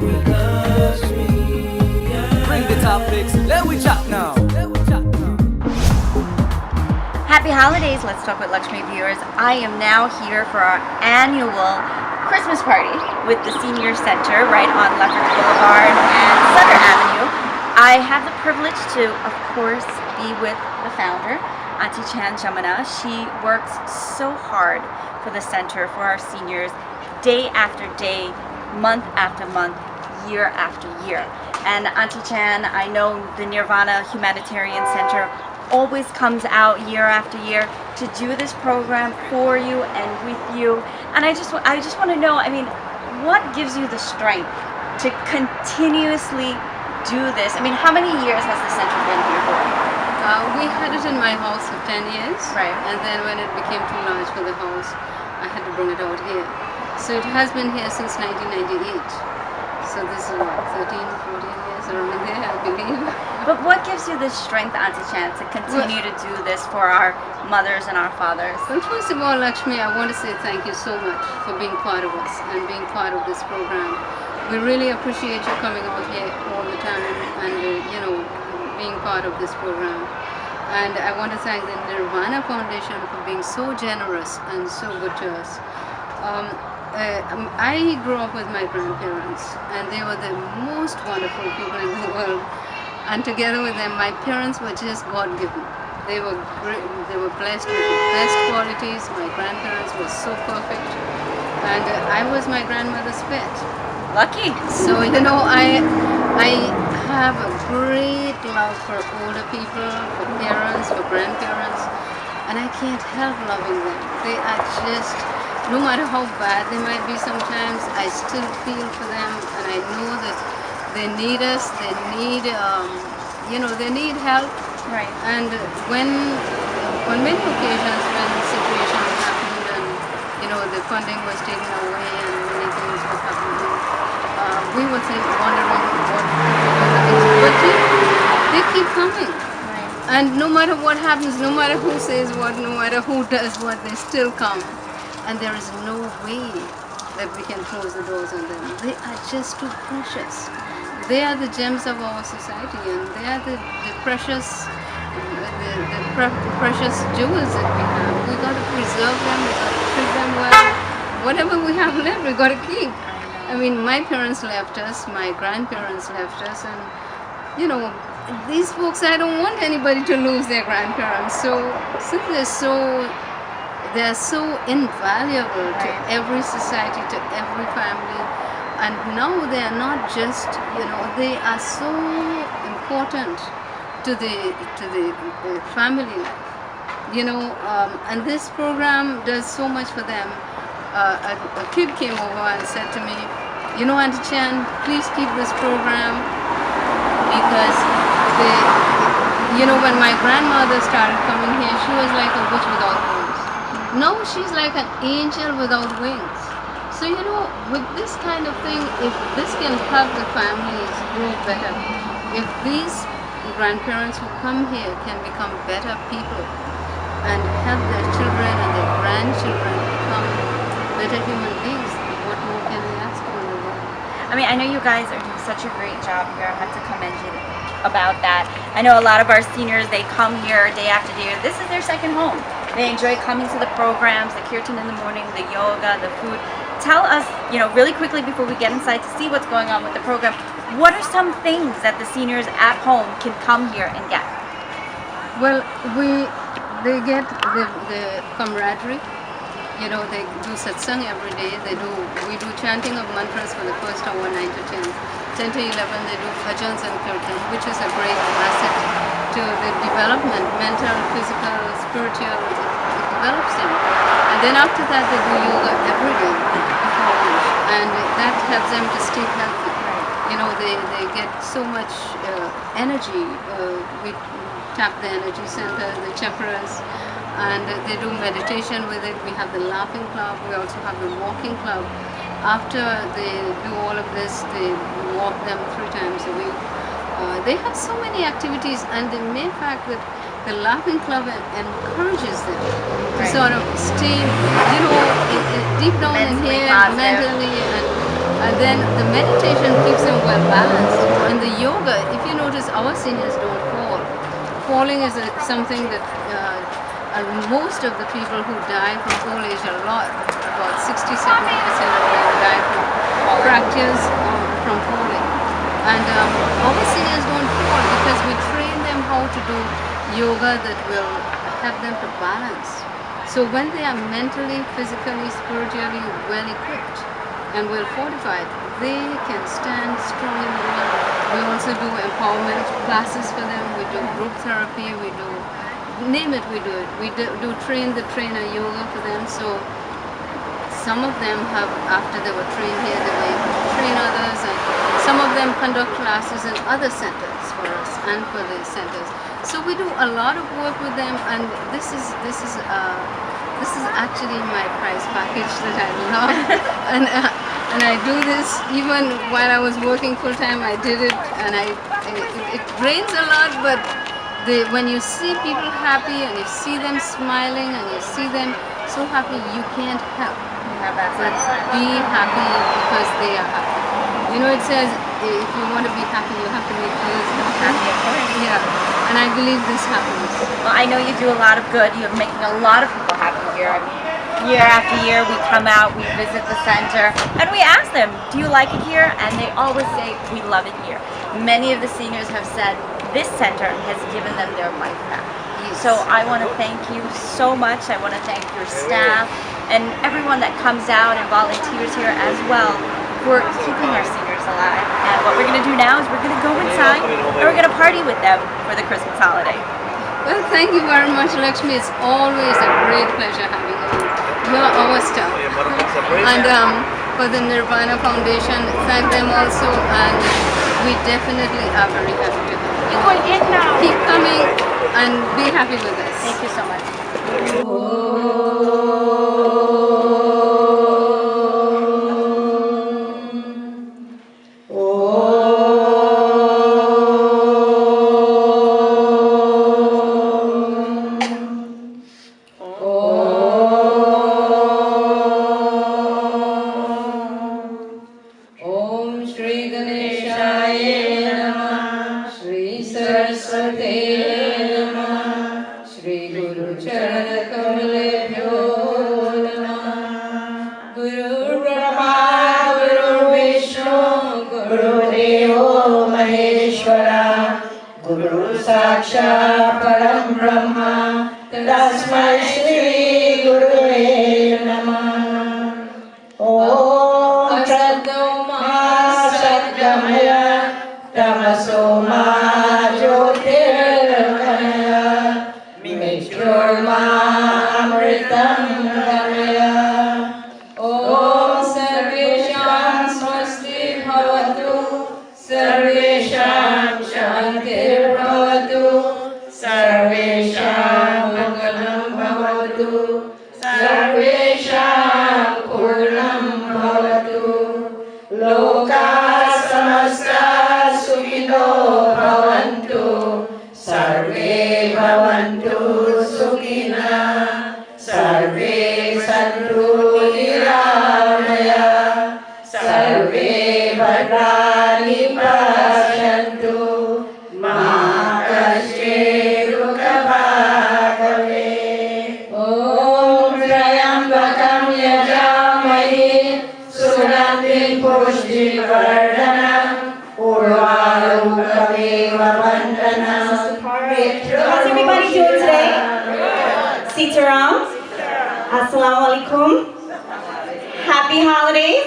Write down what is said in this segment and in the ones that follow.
Bring the topics, let we chat now. Happy holidays, Let's Talk with Lakshmi viewers. I am now here for our annual Christmas party with the Senior Center right on Lefferts Boulevard and Sutter Avenue. I have the privilege to, of course, be with the founder, Auntie Chan Jamana. She works so hard for the center, for our seniors, day after day, month after month, year after year. And Auntie Chan, I know the Nirvana Humanitarian Center always comes out year after year to do this program for you and with you. And I just want to know, I mean, what gives you the strength to continuously do this? I mean, how many years has the center been here for? We had it in my house for 10 years. Right. And then when it became too large for the house, I had to bring it out here. So it has been here since 1998. So this is what, 13, 14 years around there, I believe. But what gives you the strength, Auntie Chan, to continue to do this for our mothers and our fathers? Well, first of all, Lakshmi, I want to say thank you so much for being part of us and being part of this program. We really appreciate you coming out here all the time and, being part of this program. And I want to thank the Nirvana Foundation for being so generous and so good to us. I grew up with my grandparents, and they were the most wonderful people in the world. And together with them, my parents were just God-given. They were great, they were blessed with the best qualities. My grandparents were so perfect, and I was my grandmother's pet. Lucky. So I have a great love for older people, for parents, for grandparents, and I can't help loving them. They are just, no matter how bad they might be sometimes, I still feel for them, and I know that they need us, they need, they need help. Right. And on many occasions when situations happened and, the funding was taken away and many things were happening, we were wondering what to do. But they keep coming. Right. And no matter what happens, no matter who says what, no matter who does what, they still come. And there is no way that we can close the doors on them. They are just too precious. They are the gems of our society, and they are the precious, precious jewels that we have. We got to preserve them. We got to treat them well. Whatever we have left, we got to keep. I mean, my parents left us, my grandparents left us, and these folks, I don't want anybody to lose their grandparents. So since they're so invaluable to every society, to every family, and now they are not just, they are so important to the family life, and this program does so much for them. A kid came over and said to me, Auntie Chan, please keep this program, because when my grandmother started coming here, she was like a witch without wings. Now she's like an angel without wings. So with this kind of thing, if this can help the families grow better, if these grandparents who come here can become better people and help their children and their grandchildren become better human beings, what more can we ask for the world? I mean, I know you guys are doing such a great job here. I have to commend you about that. I know a lot of our seniors, they come here day after day. This is their second home. They enjoy coming to the programs, the kirtan in the morning, the yoga, the food. Tell us, really quickly before we get inside to see what's going on with the program, what are some things that the seniors at home can come here and get? Well, they get the camaraderie. They do satsang every day. We do chanting of mantras for the first hour, 9 to 10. 10 to 11, they do bhajans and kirtan, which is a great asset to the development, mental, physical, spiritual. It develops them. And then after that, they do yoga every day, and that helps them to stay healthy. They get so much energy. We tap the energy center, the chakras, and they do meditation with it. We have the laughing club. We also have the walking club. After they do all of this, they walk them 3 times a week. They have so many activities, and the main fact that the laughing club encourages them to sort of stay, deep down in Mentally here, positive. mentally, and And then the meditation keeps them well balanced. And the yoga, if you notice, our seniors don't fall. Falling is something that most of the people who die from old age, about 60-70% of them die from fractures from falling. And our seniors don't fall because we train them how to do yoga that will help them to balance. So when they are mentally, physically, spiritually well equipped and well fortified, they can stand strong in the world. We also do empowerment classes for them. We do group therapy. We do, name it, we do it. We do train the trainer yoga for them. So some of them have, after they were trained here, they were able to train others, and some of them conduct classes in other centers for us and for the centers. So we do a lot of work with them, and this is actually my prize package that I love, and I do this even while I was working full time. I did it, and it drains a lot, but when you see people happy and you see them smiling and you see them so happy, you can't help but be happy because they are happy. You know, it says if you want to be happy, you have to make others happy. Of course. Yeah, and I believe this happens. Well, I know you do a lot of good. You're making a lot of people happy here. I mean, year after year, we come out, we visit the center, and we ask them, do you like it here? And they always say, we love it here. Many of the seniors have said this center has given them their life back. So I want to thank you so much. I want to thank your staff and everyone that comes out and volunteers here as well for keeping our seniors alive. And what we're going to do now is we're going to go inside and we're going to party with them for the Christmas holiday. Well, thank you very much, Lakshmi. It's always a great pleasure having you. You're our star. And for the Nirvana Foundation, thank them also, and we definitely are very happy to have you. Keep coming and be happy with us. Thank you so much. How's everybody doing today? Sitaram. Assalamu alaikum. Happy holidays.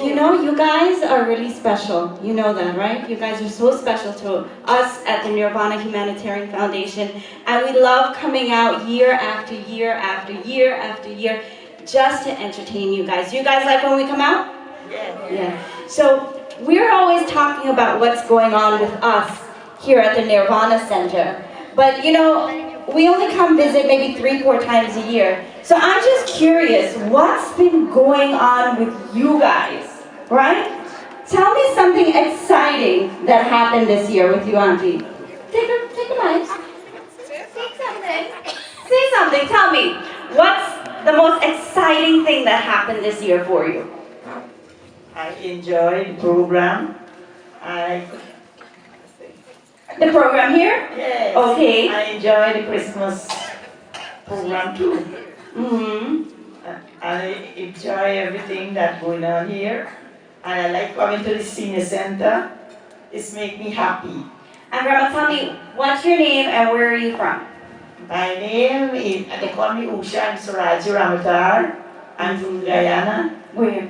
You know, you guys are really special. You know that, right? You guys are so special to us at the Nirvana Humanitarian Foundation. And we love coming out year after year after year after year just to entertain you guys. You guys like when we come out? Yeah. So we're always talking about what's going on with us here at the Nirvana Center. But you know, we only come visit maybe 3-4 times a year. So I'm just curious, what's been going on with you guys, right? Tell me something exciting that happened this year with you, Auntie. Take a mic. Say something. Say something, tell me. What's the most exciting thing that happened this year for you? I enjoy the program. I The program here? Yes. Okay. I enjoy the Christmas program too. Mm-hmm. I enjoy everything that's going on here. And I like coming to the senior center. It's make me happy. And Grandma, tell me, what's your name and where are you from? My name is, they call me Usha and Suraji Ramatar. I'm from Guyana, Where?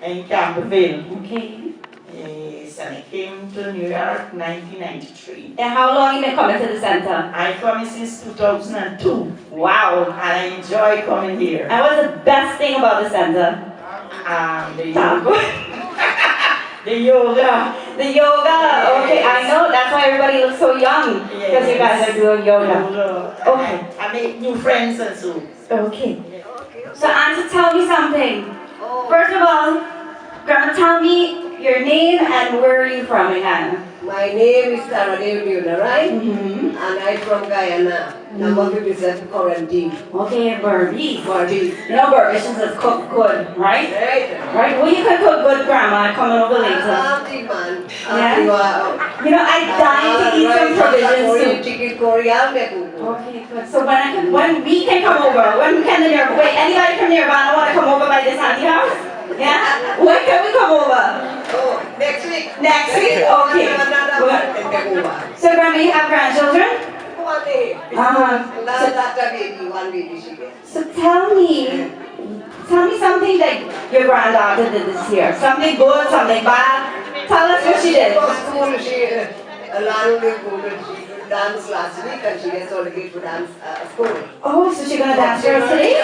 in Campbellville. Okay. Yes, and I came to New York 1993. And how long you been coming to the center? I come since 2002. Wow. And I enjoy coming here. And what's the best thing about the center? The yoga. The yoga. The yoga. Okay, I know. That's why everybody looks so young. Because you guys are doing yoga. Okay. I make new friends and so. Okay. So Auntie, tell me something. First of all, Grandma, tell me your name and where are you from in Ghana? My name is Taradev Muna, right? Mm-hmm. And I'm from Guyana. Number 57 quarantine. Okay, Burmese. Burmese. You know Burmese is cook good, right? Right. Right? Well, you can cook good, Grandma. Coming over later. Auntie man. Yeah? You know, I dying to eat some provisions soup. Chicken Korean me kuku. Okay, good. So when we can come over, when we can near, wait, anybody from nearby want to come over by this auntie house? Yeah? When can we come over? Oh, next week. Next week? Okay. Another one in Cuba. So Grandma, you have grandchildren? One day. Last baby, one baby she gets. So tell me something that your granddaughter did this year. Something good, something bad. Tell us what she did. For school, she allowed me to dance last week and she gets all the to dance school. Oh, so she's gonna dance for us today?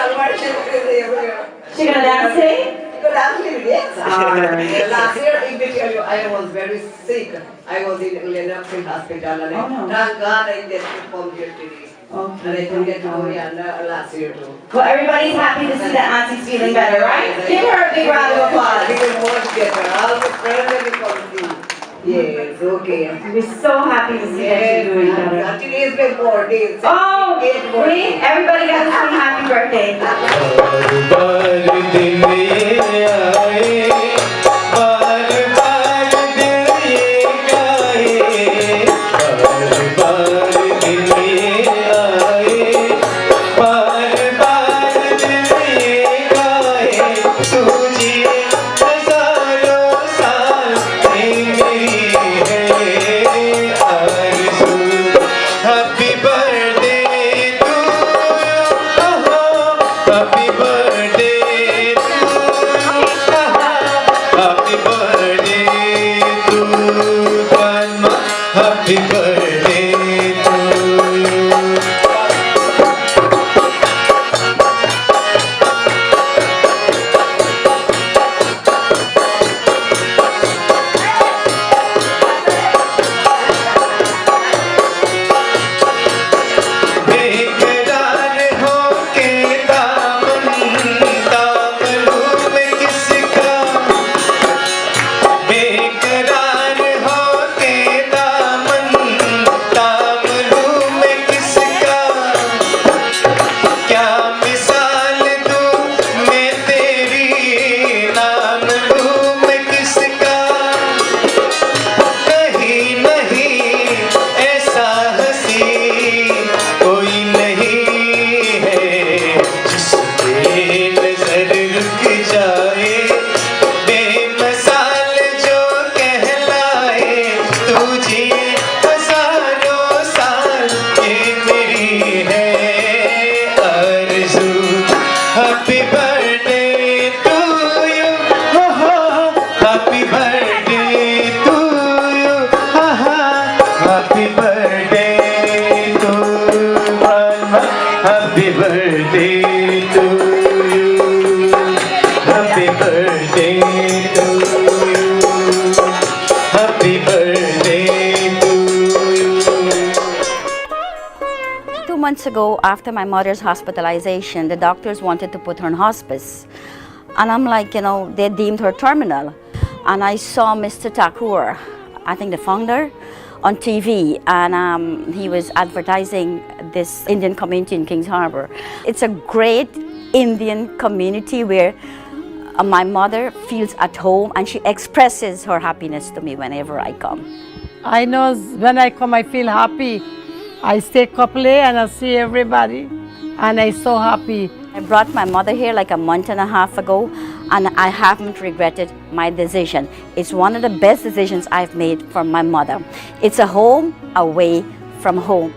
She's gonna dance today? Yes. Alright. Last year, if I tell you, I was very sick. I was in Lennoxville Hospital and Oh, no. thank God I get from here today. Okay. And I could get to Guyana last year too. Well, everybody's happy to see that auntie's feeling better, right? Give her a big round of applause. Even more better. All the friends will come see. Yes, okay. We're so happy to see that you're doing better. And today is my birthday. Oh, wait, everybody got to sing happy birthday. Happy birthday to you. 2 months ago, after my mother's hospitalization, the doctors wanted to put her in hospice. And I'm like, they deemed her terminal. And I saw Mr. Thakur, I think the founder, on TV, and he was advertising this Indian community in Kings Harbor. It's a great Indian community where My mother feels at home and she expresses her happiness to me whenever I come. I know when I come, I feel happy. I stay couple and I see everybody, and I'm so happy. I brought my mother here like a month and a half ago, and I haven't regretted my decision. It's one of the best decisions I've made for my mother. It's a home away from home.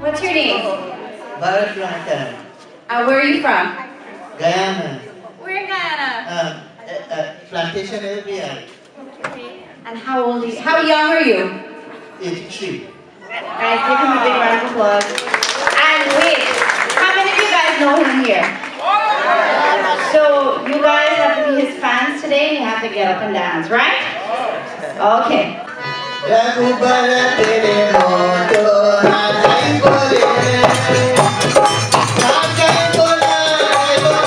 What's your name? Bharat Lanka, Where are you from? Guyana, We're in Guyana. plantation area, And how old are you? How young are you? 83. Guys, give him a big round of applause. And wait, how many of you guys know him here? So you guys have to be his fans today and you have to get up and dance, right? Okay. Raghubar tere moto najai bole, najai bole, najai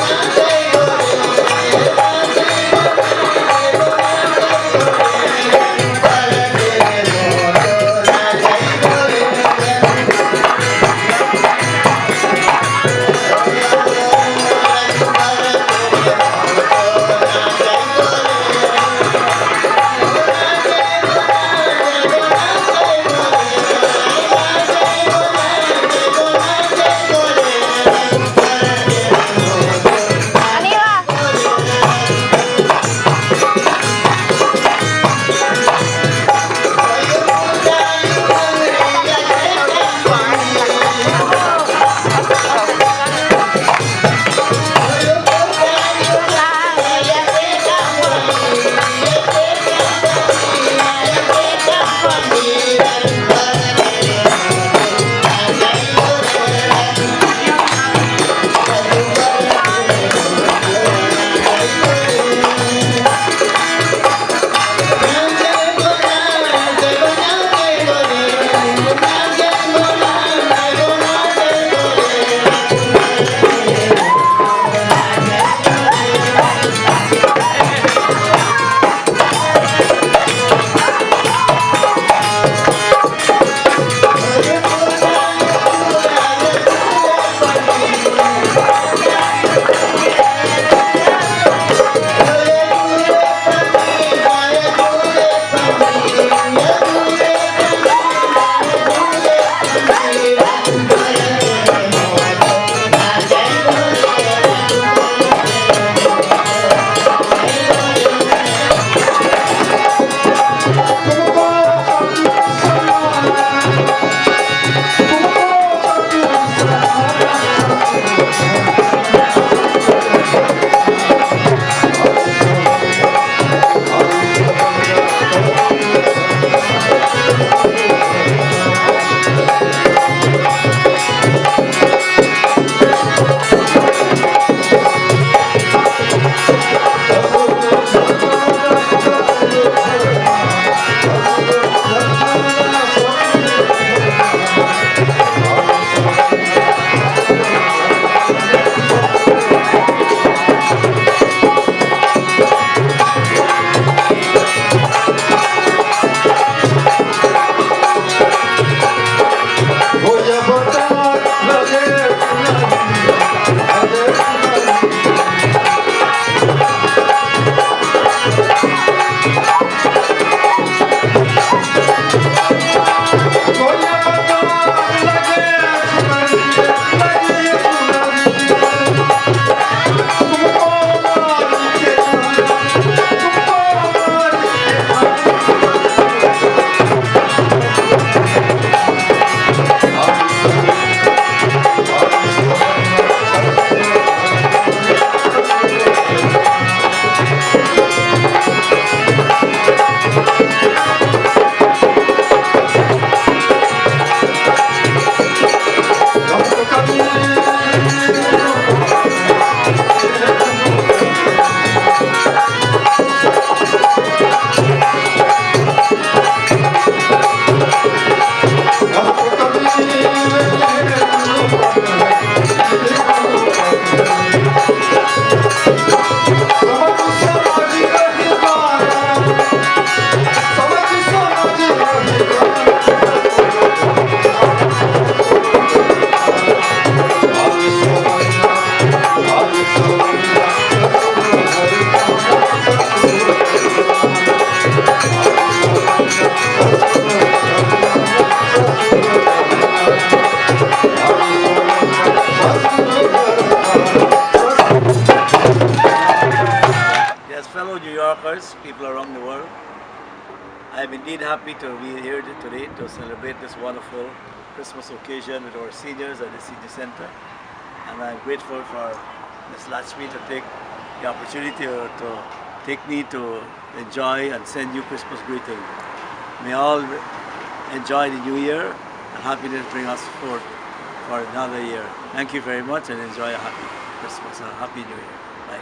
I'm indeed happy to be here today to celebrate this wonderful Christmas occasion with our seniors at the Senior Center. And I'm grateful for Ms. Lakshmi to take the opportunity to take me to enjoy and send you Christmas greetings. May all enjoy the new year and happiness bring us forth for another year. Thank you very much and enjoy a happy Christmas and a happy new year. Bye.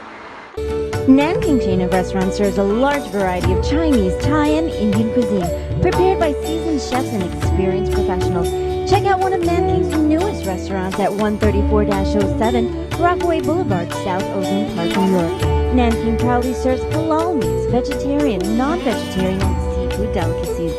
Nanking chain of restaurants serves a large variety of Chinese, Thai, and Indian cuisine, prepared by seasoned chefs and experienced professionals. Check out one of Nanking's newest restaurants at 134-07 Rockaway Boulevard, South Ozone Park, New York. Nanking proudly serves halal meats, vegetarian, non-vegetarian, and seafood delicacies.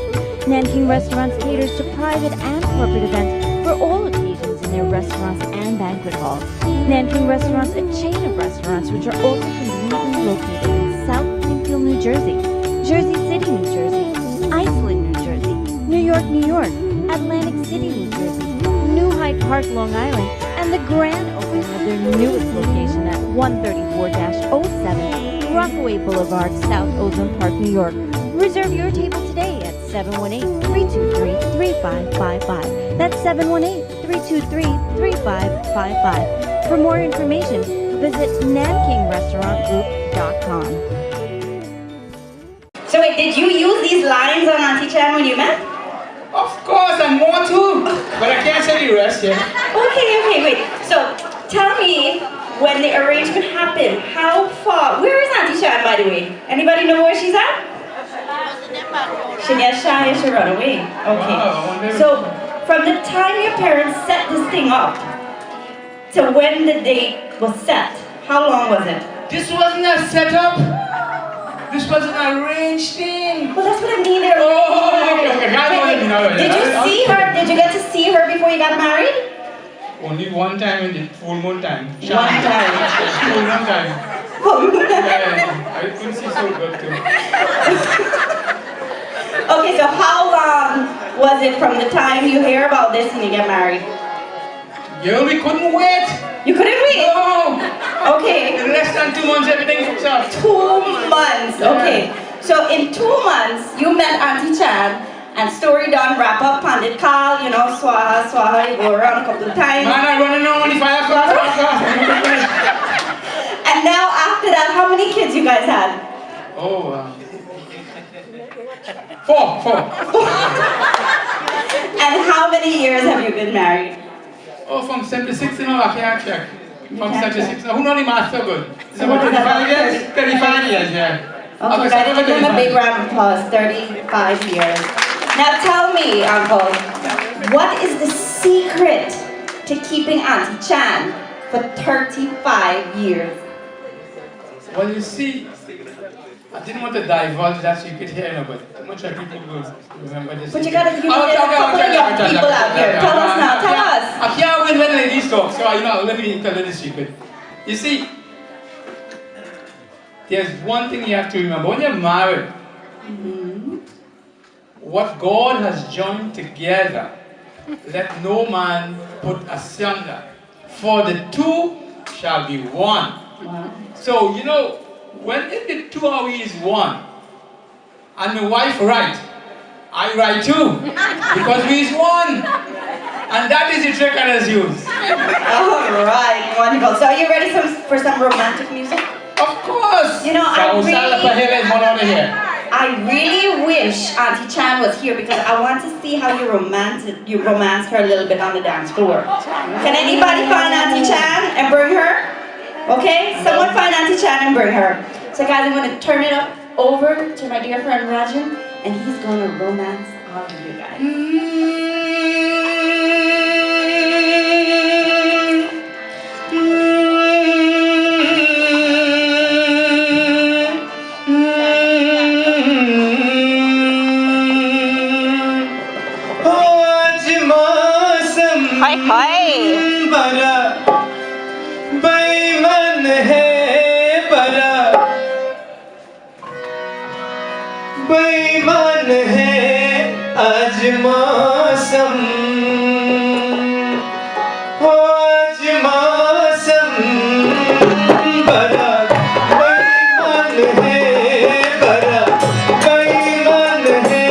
Nanking Restaurants caters to private and corporate events for all occasions in their restaurants and banquet halls. Nanking Restaurants, a chain of restaurants which are also conveniently located in South Plainfield, New Jersey, Jersey City, New Jersey, Iceland, New Jersey, New York, New York, Atlantic City, New Jersey, New Hyde Park, Long Island, and the grand opening of their newest location at 134-07 Rockaway Boulevard, South Ozone Park, New York. Reserve your table today at 718-323-3555. That's 718-323-3555. For more information, visit NankingRestaurantGroup.com. So wait, did you use these lines on Auntie Chan when you met? Of course, and more too. But I can't say the rest yet. Okay, wait. So tell me, when the arrangement happened, how far? Where is Auntie Chan, by the way? Anybody know where she's at? She run away. Okay. Wow, so from the time your parents set this thing up to when the date was set, how long was it? This wasn't a setup. This was an arranged thing. Well, that's what I mean. Okay. Did you see her? Did you get to see her before you got married? Only one time in the full moon time. One time. Full moon time. Yeah, I couldn't see so good too. Okay, so how long was it from the time you hear about this and you get married? Girl, we couldn't wait. You couldn't wait? No. Okay. In less than 2 months, everything was up. 2 months. Okay. So in 2 months, you met Auntie Chan, and story done, wrap up, pandit call, you know, swaha, you go around a couple of times. Man, I running on the 5 o'clock. And now after that, how many kids you guys had? Oh, 4. And how many years have you been married? Oh, from 76, you know, I can't check. From 76, who know the math so good? It's So about what is that, 35 years? 35 years, yeah. Okay, guys, give them a big round of applause. 35 years. Now tell me, Uncle, what is the secret to keeping Auntie Chan for 35 years? Well, you see, I didn't want to divulge that so you could hear, but I'm not sure people will remember this. But you gotta, there's a couple of young people out here. Tell us now, tell us. I can't win when ladies talk, so let me tell you the secret. You see, there's one thing you have to remember. When you're married, what God has joined together, let no man put asunder. For the two shall be one. So, you know, when the two of you is one, and my wife right, I right too, because we is one. And that is the trick I just use. Alright, wonderful. So are you ready for some romantic music? Of course! You know, I really wish Auntie Chan was here because I want to see how you romance her a little bit on the dance floor. Can anybody find Auntie Chan and bring her? Okay, someone find Auntie Chan and bring her. So guys, I'm going to turn it over to my dear friend Rajan, and he's going to romance all of you guys. बेईमान है आज मौसम आज मौसम बड़ा बेईमान है बड़ा बेईमान है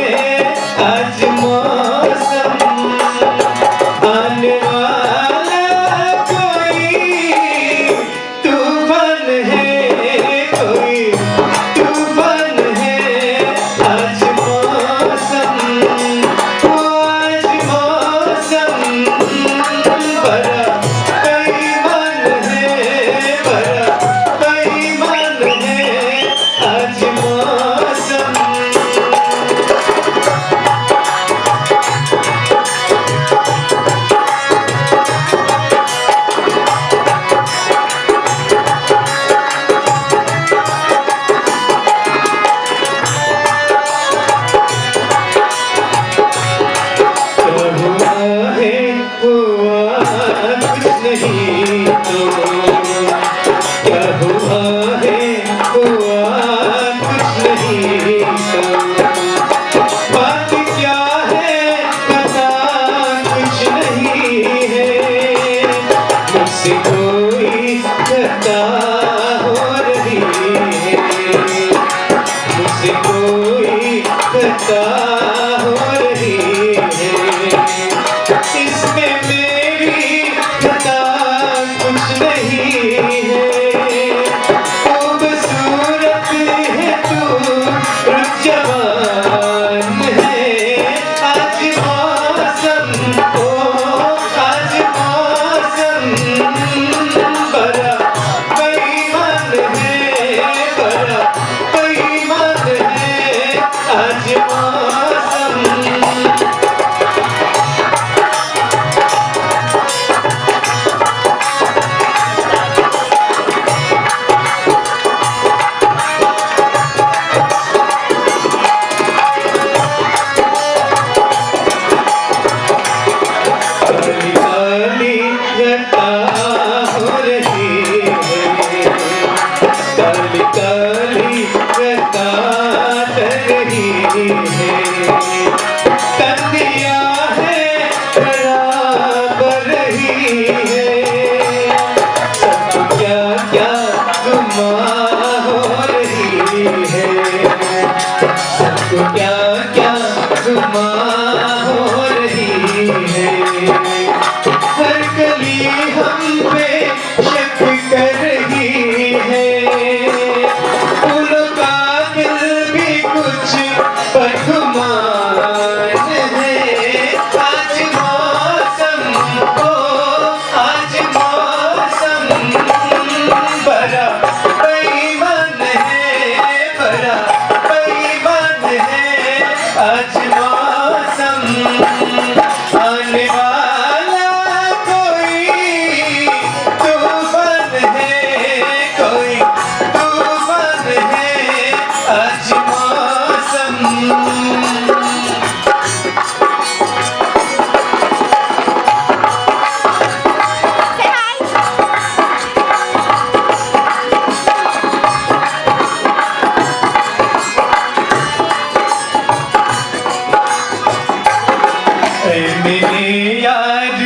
मेरे यार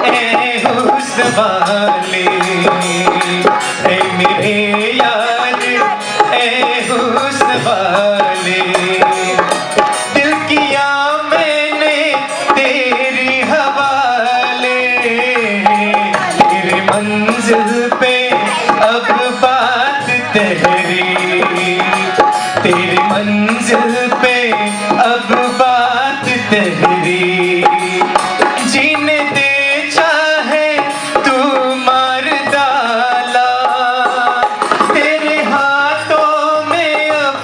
ए हुस्न वाले, ए मेरे यार ए हुस्न वाले, दिल किया मैंने तेरी हवाले, तेरे मंजिल पे अब बात तेरी, तेरी मंजिल पे अब बात तेरी, जीने दे चाहे तू मार डाला, तेरे हाथों में अब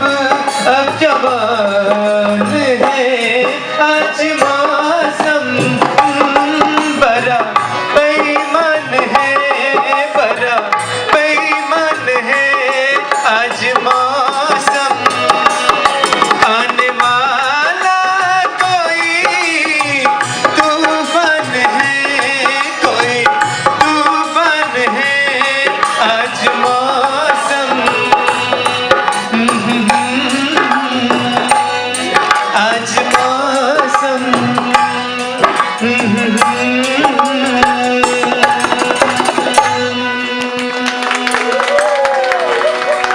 जवान है, आज मौसम बड़ा बेईमान है, बड़ा बेईमान है, आज मौसम आने वाला कोई तूफान है, कोई तूफान है, आज मौसम आज मौसम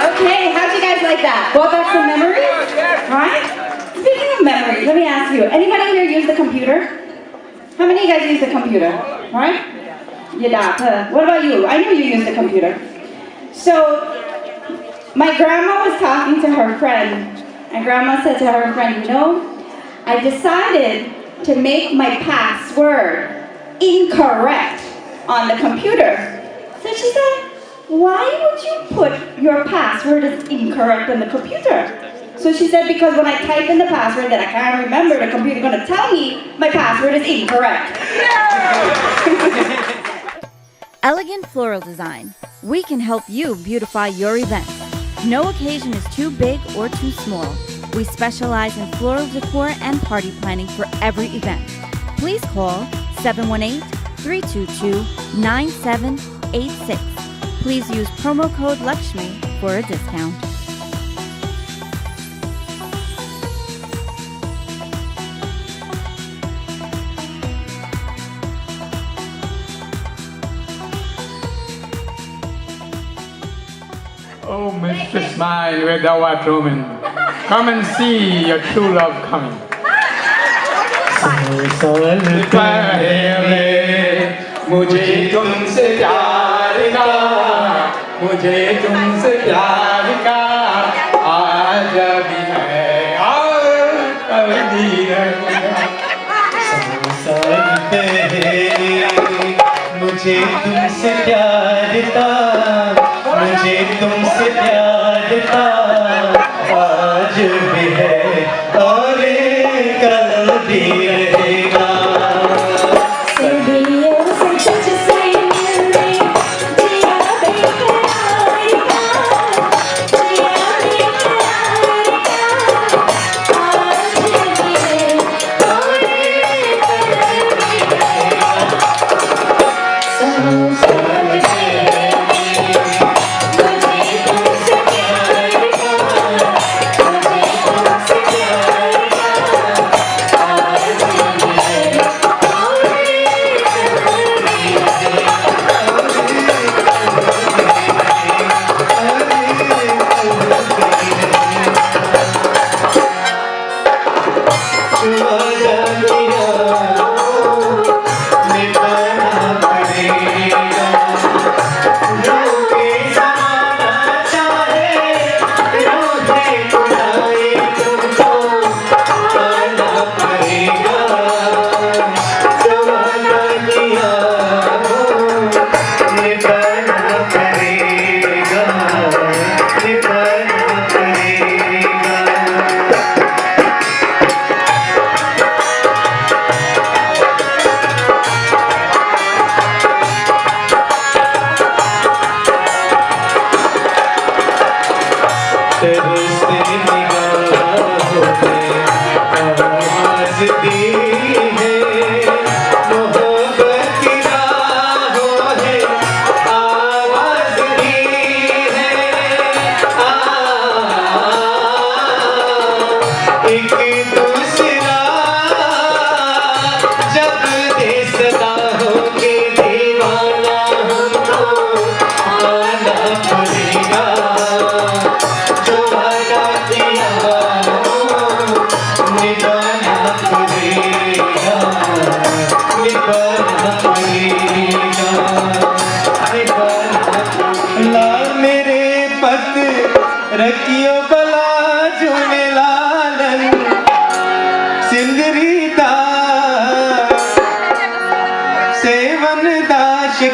Okay, how'd you guys like that? Brought back some memories? Right? Speaking of memories, let me ask you, anybody here use the computer? How many of you guys use the computer? Right? Yeah, what about you? I know you use the computer. So, my grandma was talking to her friend, and grandma said to her friend, you know, I decided to make my password incorrect on the computer. So she said, why would you put your password as incorrect on the computer? So she said, because when I type in the password that I can't remember, the computer's going to tell me my password is incorrect. Elegant Floral Design. We can help you beautify your event. No occasion is too big or too small. We specialize in floral decor and party planning for every event. Please call 718-322-9786. Please use promo code Lakshmi for a discount. Oh, mistress mine, where thou art roaming, come and see your true love coming. मुझे तुमसे प्यार का, मुझे तुमसे प्यार का आज भी है और कल भी रहेगा। मुझे तुमसे प्यार था, मुझे तुमसे प्यार था, आज भी है और कल भी रहेगा।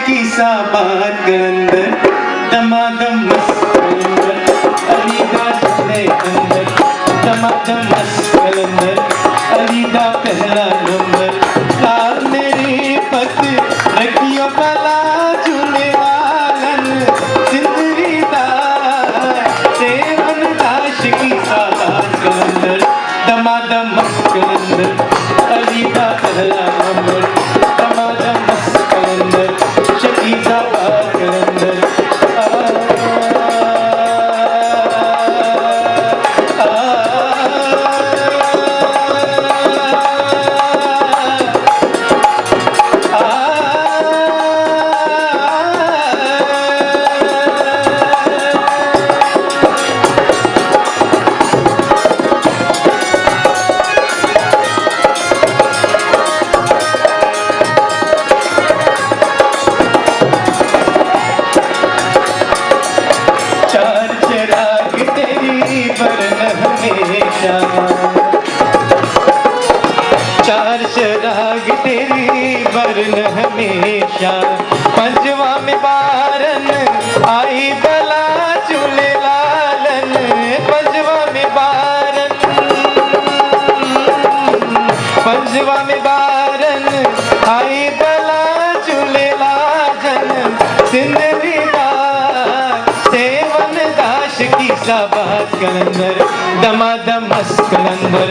की साबात कलंदर दमादम मस्त कलंदर अलीदा चले अंदर दमादम मस्त कलंदर अलीदा पहला नंबर लाल मेरी पत रखियो भला झूले वालन जिंदगी दा सेवन दाश की साबात कलंदर दमादम मस्त कलंदर अलीदा पहला नंबर दमादम मस्त कलंदर शकीजा बात कलंदर चार शराग तेरी बरन हमेशा पंजवा में बारन आई बला चूले लालन पंजवा में बारन पंजवा में बारन आई बला चूले लालन सिंदरी सेवन दाश की साबात कलंदर दमादम मस्त कलंदर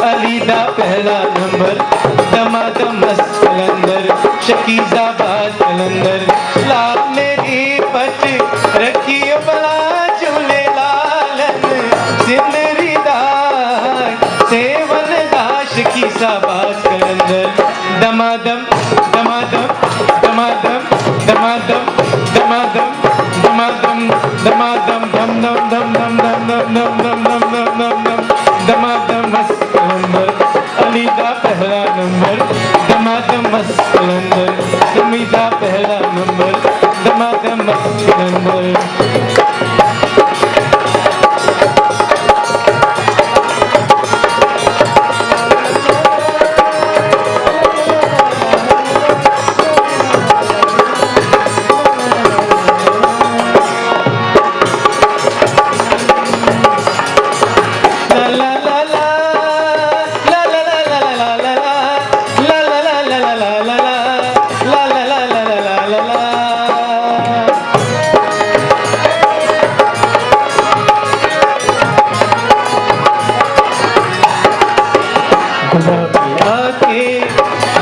अलीदा पहला नंबर दमादम मस्त कलंदर शकीजा बात कलंदर ला मेरी पच रखियो बला चूले लालन सिंदरी दार सेवन दाश की साबात कलंदर दमादम दमादम दमादम दमादम दमादम दमादम दमादम दम दम दम दम दम दम दम दम दम दम दम दमादम मस्त कलंदर अलीदा पहला नंबर दमादम मस्त कलंदर सुमीदा पहला नंबर दमादम मस्त कलंदर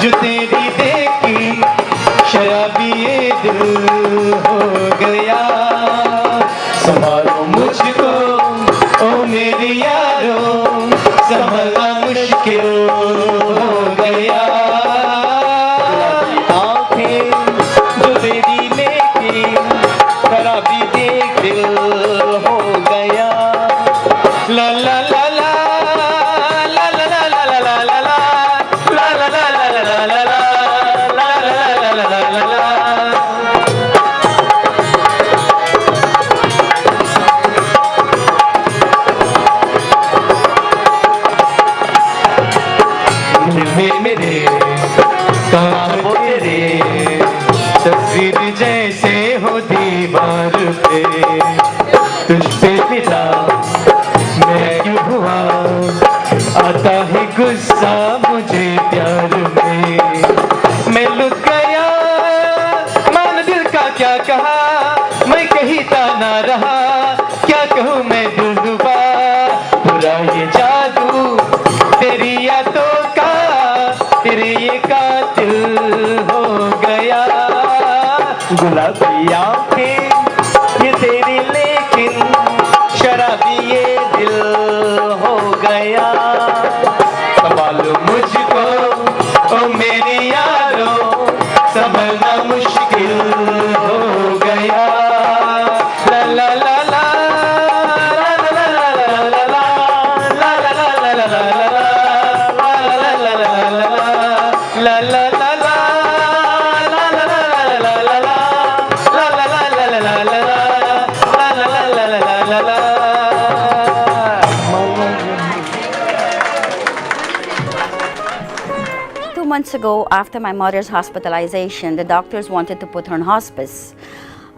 जो तेरी देखी शराबी ये दिल हो गया संभालो मुझको ओ मेरी यारो संभलना मुश्किल हो गया आंखें जो तेरी लेके शराबी देख दिल हो गया ला ला ला तस्वीर जैसे हो दीवार पे तुझ पे फिदा मैं क्यों हुआ आता है गुस्सा मुझे प्यार में मैं लुट गया मान दिल का क्या कहा मैं कहता ना रहा क्या कहूँ मैं दिल डूबा पूरा ये जादू तेरी यादों का तेरे ये कातिल हो गया गुलाबी आंखें ये तेरी लेकिन शराबी ये दिल हो गया संभालो मुझको ओ मेरी यारो संभलना मुश्किल हो गया ला ला ला ला few months ago, after my mother's hospitalization, the doctors wanted to put her on hospice.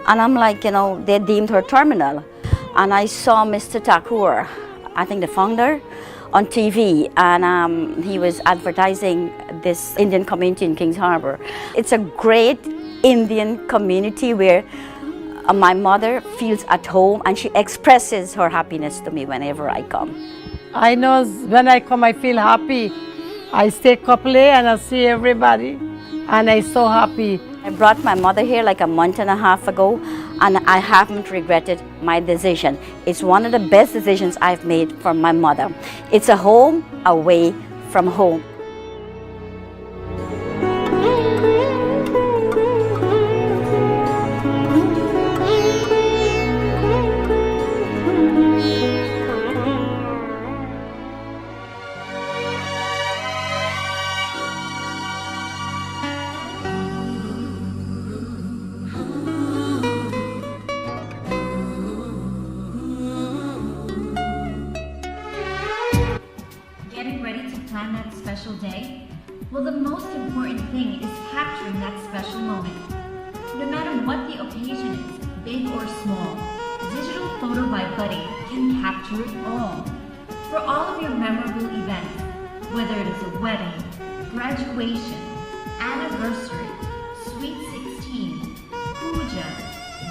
And I'm like, you know, they deemed her terminal. And I saw Mr. Thakur, I think the founder, on TV, and he was advertising this Indian community in Kings Harbor. It's a great Indian community where my mother feels at home, and she expresses her happiness to me whenever I come. I know when I come I feel happy. I stay a couple days and I see everybody, and I'm so happy. I brought my mother here like a month and a half ago, and I haven't regretted my decision. It's one of the best decisions I've made for my mother. It's a home away from home. Getting ready to plan that special day? Well, the most important thing is capturing that special moment. No matter what the occasion is, big or small, Digital Photo by Buddy can capture it all. For all of your memorable events, whether it is a wedding, graduation, anniversary, sweet 16, puja,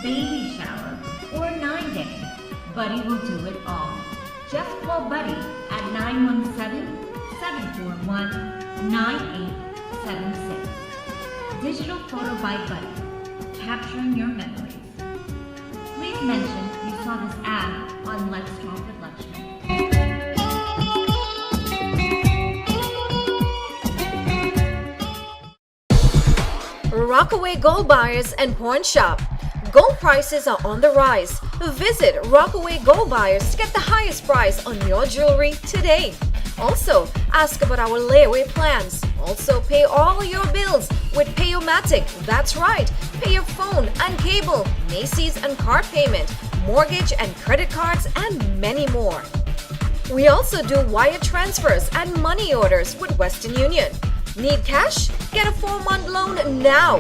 baby shower, or 9-day, Buddy will do it all. Just call Buddy at 917-741-9876. Digital Photo by Buddy, capturing your memories. Please mention you saw this ad on Let's Talk with Lakshmi. Rockaway Gold Buyers and Pawn Shop. Gold prices are on the rise. Visit Rockaway Gold Buyers to get the highest price on your jewelry today. Also, ask about our layaway plans. Also, pay all your bills with Payomatic. That's right, pay your phone and cable, Macy's and card payment, mortgage and credit cards, and many more. We also do wire transfers and money orders with Western Union. Need cash? Get a 4-month loan now.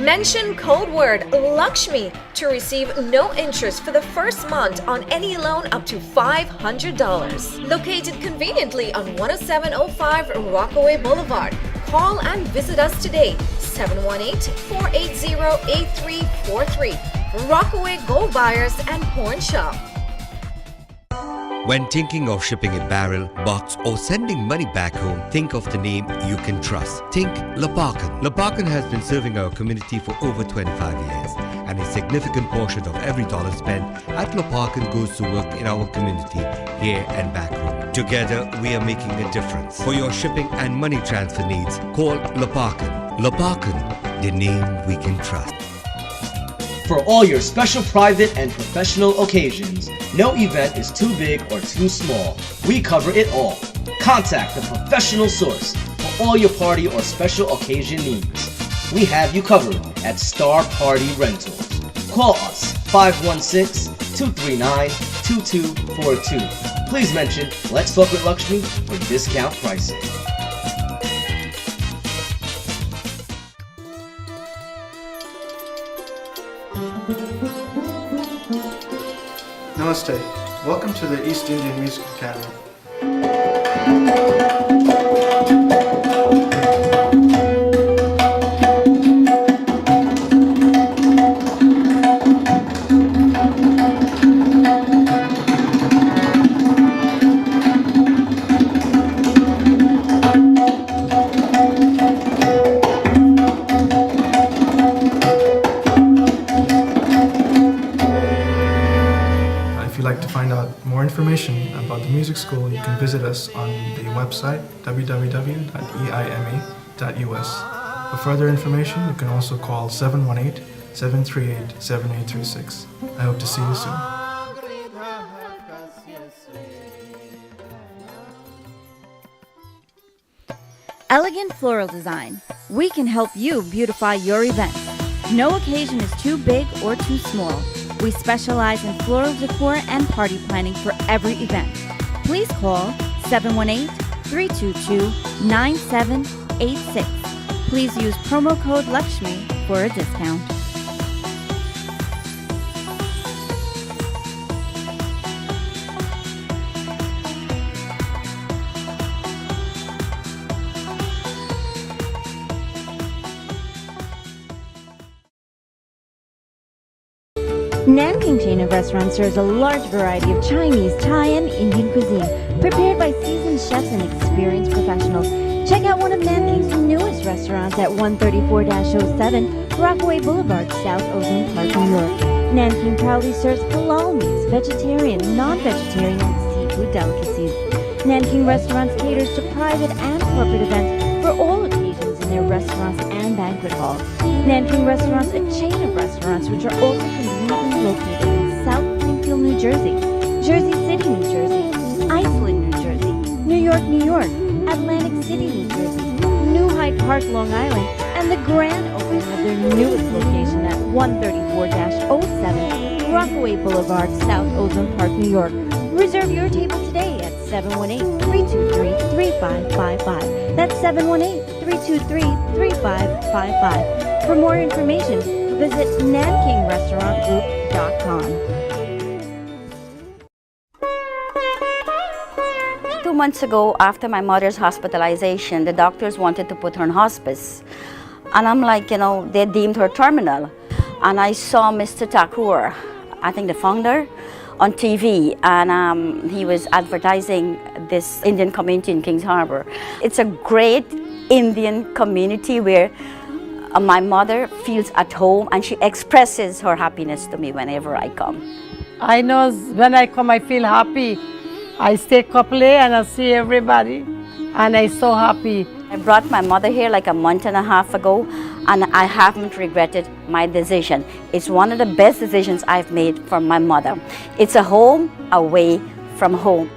Mention code word Lakshmi to receive no interest for the first month on any loan up to $500. Located conveniently on 10705 Rockaway Boulevard. Call and visit us today, 718-480-8343. Rockaway Gold Buyers and Pawn Shop. When thinking of shipping a barrel, box or sending money back home, think of the name you can trust. Think Loparken. Loparken has been serving our community for over 25 years, and a significant portion of every dollar spent at Loparken goes to work in our community here and back home. Together, we are making a difference. For your shipping and money transfer needs, call Loparken. Loparken, the name we can trust. For all your special private and professional occasions, no event is too big or too small. We cover it all. Contact the professional source for all your party or special occasion needs. We have you covered at Star Party Rentals. Call us 516-239-2242. Please mention Let's Talk with Lakshmi for discount pricing. Namaste. Welcome to the East Indian Music Academy. If you'd like to find out more information about the music school, you can visit us on the website www.eima.us. For further information, you can also call 718-738-7836. I hope to see you soon. Elegant Floral Design. We can help you beautify your event. No occasion is too big or too small. We specialize in floral decor and party planning for every event. Please call 718-322-9700. 8686. Please use promo code Lakshmi for a discount. Nanking chain of restaurants serves a large variety of Chinese, Thai, and Indian cuisine, prepared by seasoned chefs and experienced professionals. Check out one of Nanking's newest restaurants at 134-07 Rockaway Boulevard, South Ozone Park, New York. Nanking proudly serves halal meats, vegetarian, non-vegetarian, and seafood delicacies. Nanking Restaurants caters to private and corporate events for all occasions in their restaurants and banquet halls. Nanking Restaurants, a chain of restaurants which are also conveniently located in South Springfield, New Jersey, Jersey City, New Jersey, Iceland, New Jersey, New York, New York, Atlantic City, New Jersey, New Hyde Park, Long Island, and the grand opening of their newest location at 134-07 Rockaway Boulevard, South Ozone Park, New York. Reserve your table today at 718-323-3555. That's 718-323-3555. For more information, visit NankingRestaurantGroup.com. 2 months ago, after my mother's hospitalization, the doctors wanted to put her on hospice. And I'm like, you know, they deemed her terminal. And I saw Mr. Thakur, I think the founder, on TV, and he was advertising this Indian community in Kings Harbor. It's a great Indian community where my mother feels at home, and she expresses her happiness to me whenever I come. I know when I come, I feel happy. I stay couple day and I see everybody, and I'm so happy. I brought my mother here like a month and a half ago, and I haven't regretted my decision. It's one of the best decisions I've made for my mother. It's a home away from home.